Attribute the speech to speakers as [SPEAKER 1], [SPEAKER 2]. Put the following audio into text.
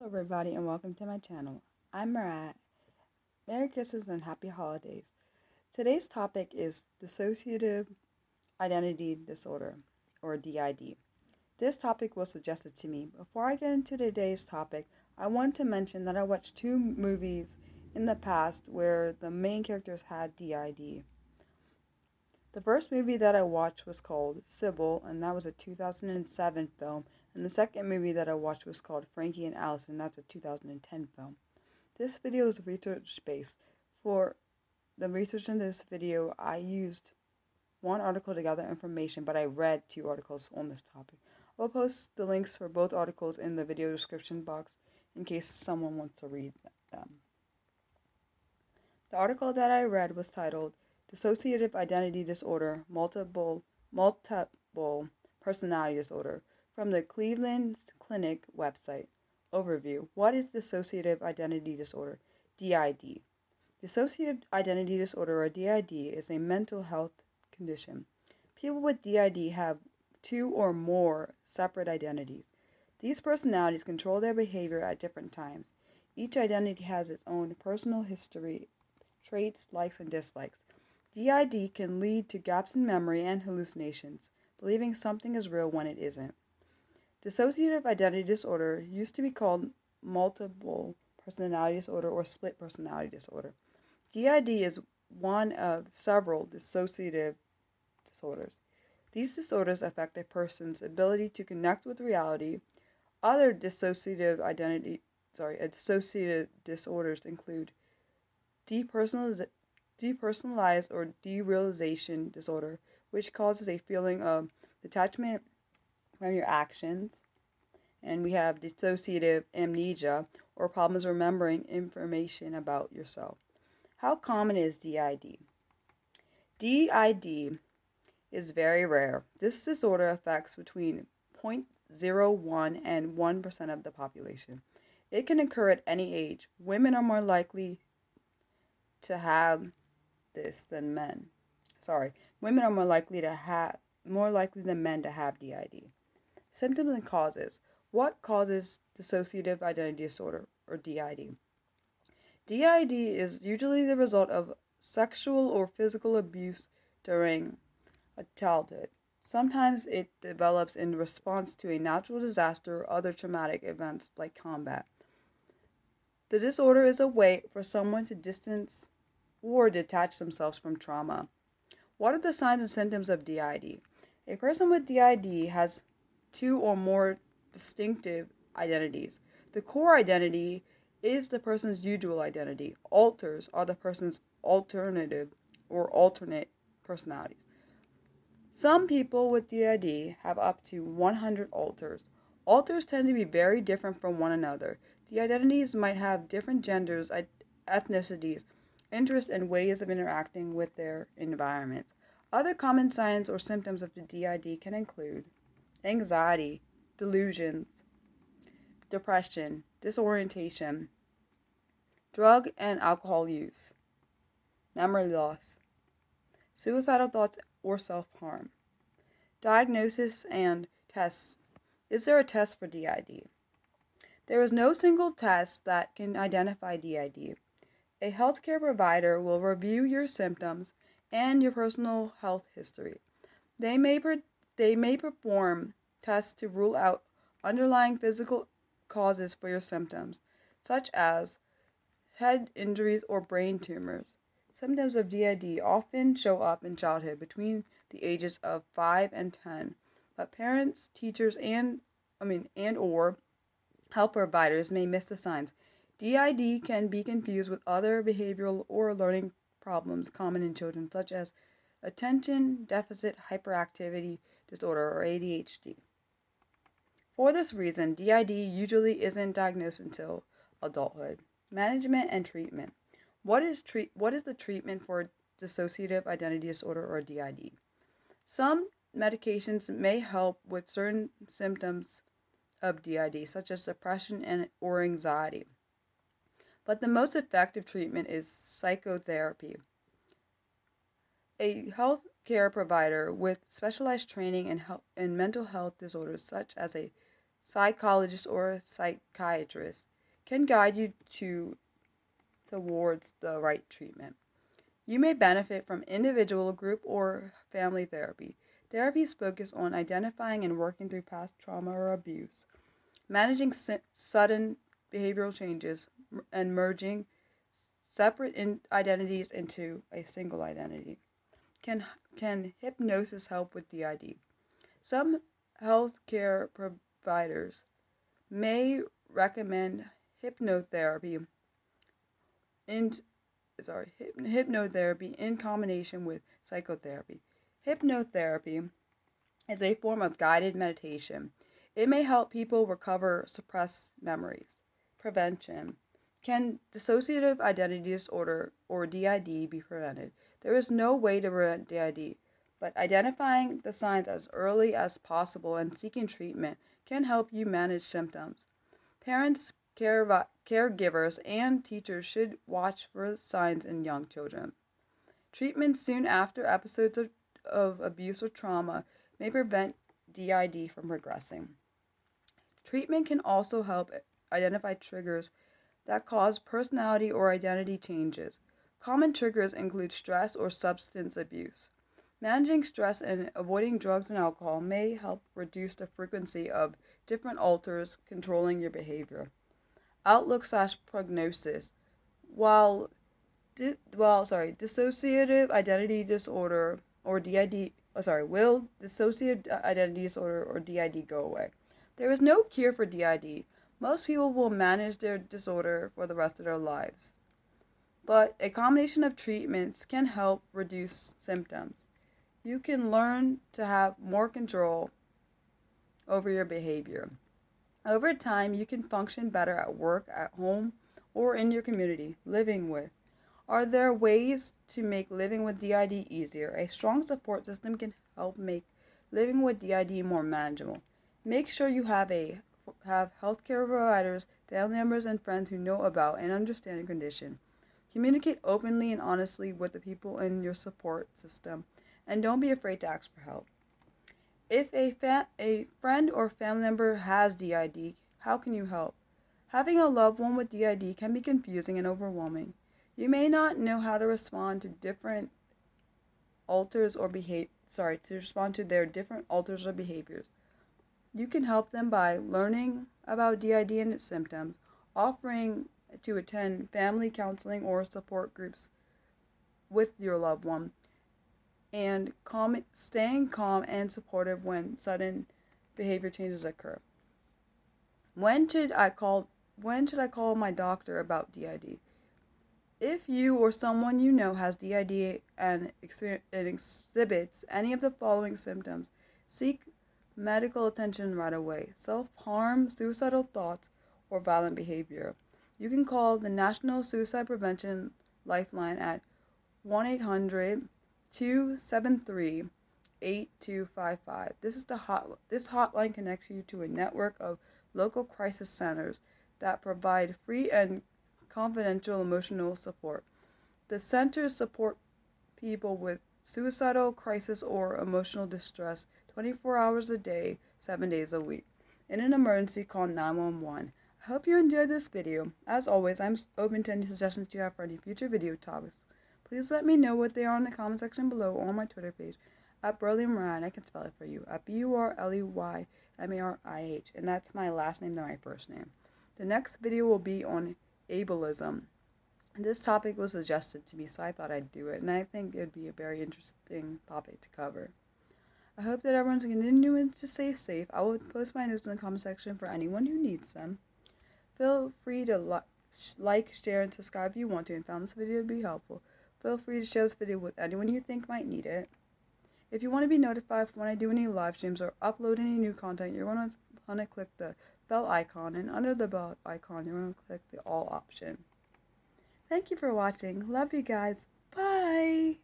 [SPEAKER 1] everybody, and welcome to my channel. I'm Marat. Merry Christmas and Happy Holidays. Today's topic is Dissociative Identity Disorder, or DID. This topic was suggested to me. Before I get into today's topic, I want to mention that I watched two movies in the past where the main characters had DID. The first movie that I watched was called Sybil, and that was a 2007 film. And the second movie that I watched was called Frankie and Alice, and that's a 2010 film. This video is research-based. For the research in this video, I used one article to gather information, but I read two articles on this topic. I'll post the links for both articles in the video description box in case someone wants to read them. The article that I read was titled Dissociative Identity Disorder, Multiple Personality Disorder, from the Cleveland Clinic website. Overview. What is dissociative identity disorder? DID. Dissociative identity disorder, or DID, is a mental health condition. People with DID have two or more separate identities. These personalities control their behavior at different times. Each identity has its own personal history, traits, likes, and dislikes. DID can lead to gaps in memory and hallucinations, believing something is real when it isn't. Dissociative identity disorder used to be called multiple personality disorder or split personality disorder. DID is one of several dissociative disorders. These disorders affect a person's ability to connect with reality. Other dissociative disorders include depersonalized or derealization disorder, which causes a feeling of detachment from your actions. And we have dissociative amnesia, or problems remembering information about yourself. How common is DID? DID is very rare. This disorder affects between 0.01 and 1% of the population. It can occur at any age. Women are more likely to have this than men. Women are more likely than men to have DID. Symptoms and causes. What causes dissociative identity disorder, or DID? DID is usually the result of sexual or physical abuse during childhood. Sometimes it develops in response to a natural disaster or other traumatic events like combat. The disorder is a way for someone to distance or detach themselves from trauma. What are the signs and symptoms of DID? A person with DID has two or more distinctive identities. The core identity is the person's usual identity. Alters are the person's alternative or alternate personalities. Some people with DID have up to 100 alters. Alters tend to be very different from one another. The identities might have different genders, ethnicities, interests, and ways of interacting with their environments. Other common signs or symptoms of the DID can include anxiety, delusions, depression, disorientation, drug and alcohol use, memory loss, suicidal thoughts or self-harm. Diagnosis and tests. Is there a test for DID? There is no single test that can identify DID. A healthcare provider will review your symptoms and your personal health history. They may perform tests to rule out underlying physical causes for your symptoms, such as head injuries or brain tumors. Symptoms of DID often show up in childhood between the ages of 5 and 10, but parents, teachers, and or health providers may miss the signs. DID can be confused with other behavioral or learning problems common in children, such as attention deficit hyperactivity disorder, or ADHD. For this reason, DID usually isn't diagnosed until adulthood. Management and treatment. What is the treatment for dissociative identity disorder, or DID? Some medications may help with certain symptoms of DID, such as depression or anxiety. But the most effective treatment is psychotherapy. A healthcare provider with specialized training in mental health disorders, such as a psychologist or a psychiatrist, can guide you towards the right treatment. You may benefit from individual, group, or family therapy. Therapies focus on identifying and working through past trauma or abuse, managing sudden behavioral changes, and merging separate identities into a single identity. Can hypnosis help with DID? Some healthcare providers may recommend hypnotherapy in hypnotherapy in combination with psychotherapy. Hypnotherapy is a form of guided meditation. It may help people recover suppressed memories. Prevention. Can dissociative identity disorder or DID be prevented? There is no way to prevent DID, but identifying the signs as early as possible and seeking treatment can help you manage symptoms. Parents, caregivers, and teachers should watch for signs in young children. Treatment soon after episodes of abuse or trauma may prevent DID from progressing. Treatment can also help identify triggers that cause personality or identity changes. Common triggers include stress or substance abuse. Managing stress and avoiding drugs and alcohol may help reduce the frequency of different alters controlling your behavior. Outlook/prognosis. Dissociative identity disorder or DID, will dissociative identity disorder or DID go away? There is no cure for DID. Most people will manage their disorder for the rest of their lives. But a combination of treatments can help reduce symptoms. You can learn to have more control over your behavior. Over time, you can function better at work, at home, or in your community, living with. Are there ways to make living with DID easier? A strong support system can help make living with DID more manageable. Make sure you have healthcare providers, family members, and friends who know about and understand your condition. Communicate openly and honestly with the people in your support system, and don't be afraid to ask for help. If a friend or family member has DID, how can you help? Having a loved one with DID can be confusing and overwhelming. You may not know how to respond to different alters or respond to their different alters or behaviors. You can help them by learning about DID and its symptoms, offering to attend family counseling or support groups with your loved one, and staying calm and supportive when sudden behavior changes occur. When should I call my doctor about DID? If you or someone you know has DID and exhibits any of the following symptoms, seek medical attention right away: self-harm, suicidal thoughts, or violent behavior. You can call the National Suicide Prevention Lifeline at 1-800-273-8255. This hotline connects you to a network of local crisis centers that provide free and confidential emotional support. The centers support people with suicidal crisis or emotional distress 24 hours a day, 7 days a week. In an emergency, call 911. I hope you enjoyed this video. As always, I'm open to any suggestions you have for any future video topics. Please let me know what they are in the comment section below or on my Twitter page at Burley I can spell it for you, at BURLEYMARIH, and that's my last name, then my first name. The next video will be on ableism. This topic was suggested to me, so I thought I'd do it, and I think it would be a very interesting topic to cover. I hope that everyone's continuing to stay safe. I will post my notes in the comment section for anyone who needs them. Feel free to like, share, and subscribe if you want to and found this video to be helpful. Feel free to share this video with anyone you think might need it. If you want to be notified when I do any live streams or upload any new content, you're going to click the bell icon, and under the bell icon, you're going to click the all option. Thank you for watching. Love you guys. Bye!